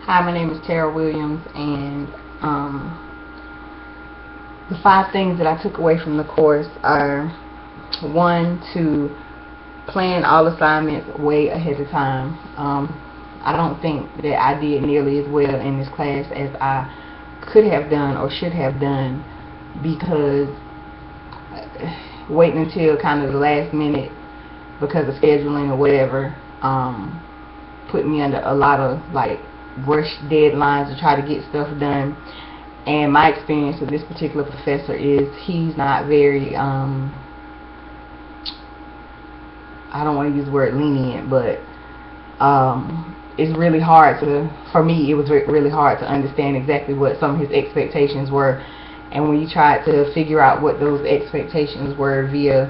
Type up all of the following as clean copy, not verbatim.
Hi, my name is Tara Williams, and the 5 things that I took away from the course are: 1, to plan all assignments way ahead of time. I don't think that I did nearly as well in this class as I could have done or should have done, because waiting until kind of the last minute because of scheduling or whatever put me under a lot of rush deadlines to try to get stuff done. And my experience with this particular professor is he's not very I don't want to use the word lenient, but it's really hard for me, it was really hard to understand exactly what some of his expectations were. And when you tried to figure out what those expectations were via,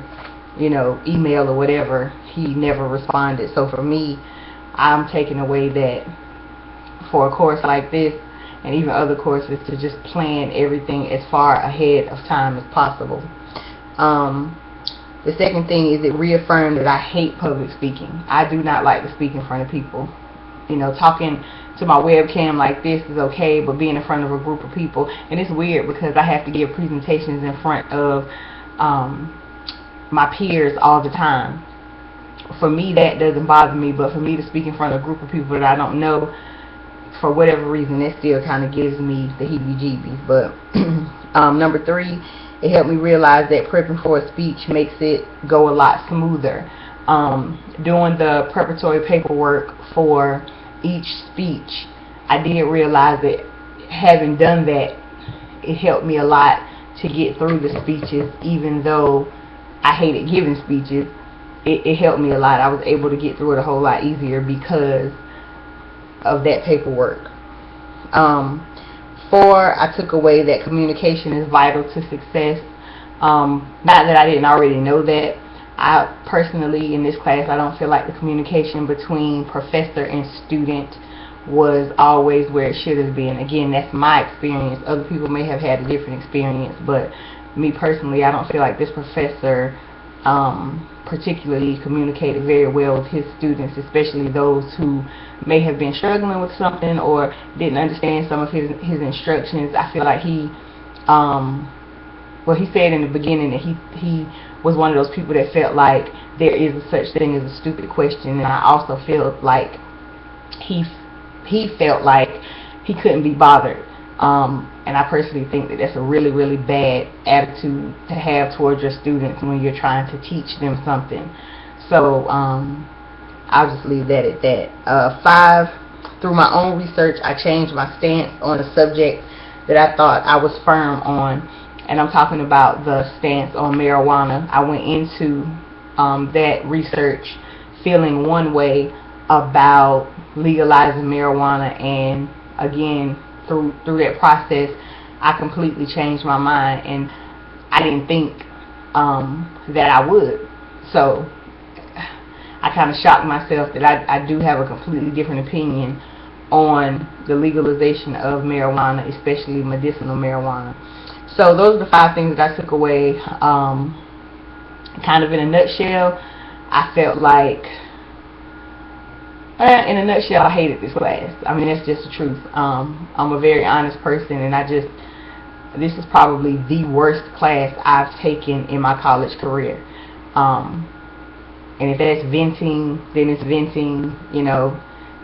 email or whatever, he never responded. So for me, I'm taking away that for a course like this, and even other courses, to just plan everything as far ahead of time as possible. The second thing is it reaffirmed that I hate public speaking. I do not like to speak in front of people. Talking to my webcam like this is okay, but being in front of a group of people, and it's weird because I have to give presentations in front of my peers all the time. For me, that doesn't bother me, but for me to speak in front of a group of people that I don't know, for whatever reason, that still kind of gives me the heebie-jeebies. But number 3, it helped me realize that prepping for a speech makes it go a lot smoother. Doing the preparatory paperwork for each speech, I did realize that having done that, it helped me a lot to get through the speeches. Even though I hated giving speeches, it helped me a lot. I was able to get through it a whole lot easier because of that paperwork. 4, I took away that communication is vital to success. Not that I didn't already know that. I personally, in this class, I don't feel like the communication between professor and student was always where it should have been. Again, that's my experience. Other people may have had a different experience, but me personally, I don't feel like this professor particularly communicated very well with his students, especially those who may have been struggling with something or didn't understand some of his instructions. I feel like he he said in the beginning that he was one of those people that felt like there is a such thing as a stupid question, and I also feel like he felt like he couldn't be bothered. And I personally think that that's a really, really bad attitude to have towards your students when you're trying to teach them something. So I'll just leave that at that. 5, through my own research, I changed my stance on a subject that I thought I was firm on, and I'm talking about the stance on marijuana. I went into that research feeling one way about legalizing marijuana, and again, through that process, I completely changed my mind, and I didn't think that I would. So I kind of shocked myself that I do have a completely different opinion on the legalization of marijuana, especially medicinal marijuana. So those are the 5 things that I took away. Kind of in a nutshell, I felt like, in a nutshell, I hated this class. I mean, that's just the truth. I'm a very honest person, and this is probably the worst class I've taken in my college career. And if that's venting, then it's venting.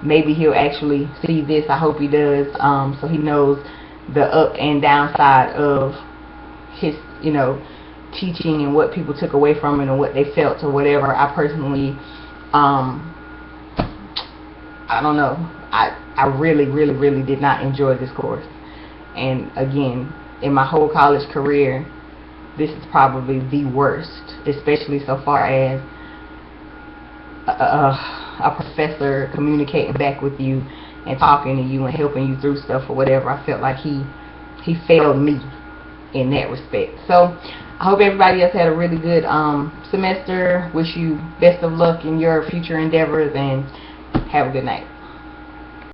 Maybe he'll actually see this. I hope he does, so he knows the up and downside of his, teaching and what people took away from it and what they felt or whatever. I personally, I don't know. I really, really, really did not enjoy this course. And again, in my whole college career, this is probably the worst, especially so far as a professor communicating back with you and talking to you and helping you through stuff or whatever. I felt like he failed me in that respect. So I hope everybody else had a really good semester. Wish you best of luck in your future endeavors, and have a good night.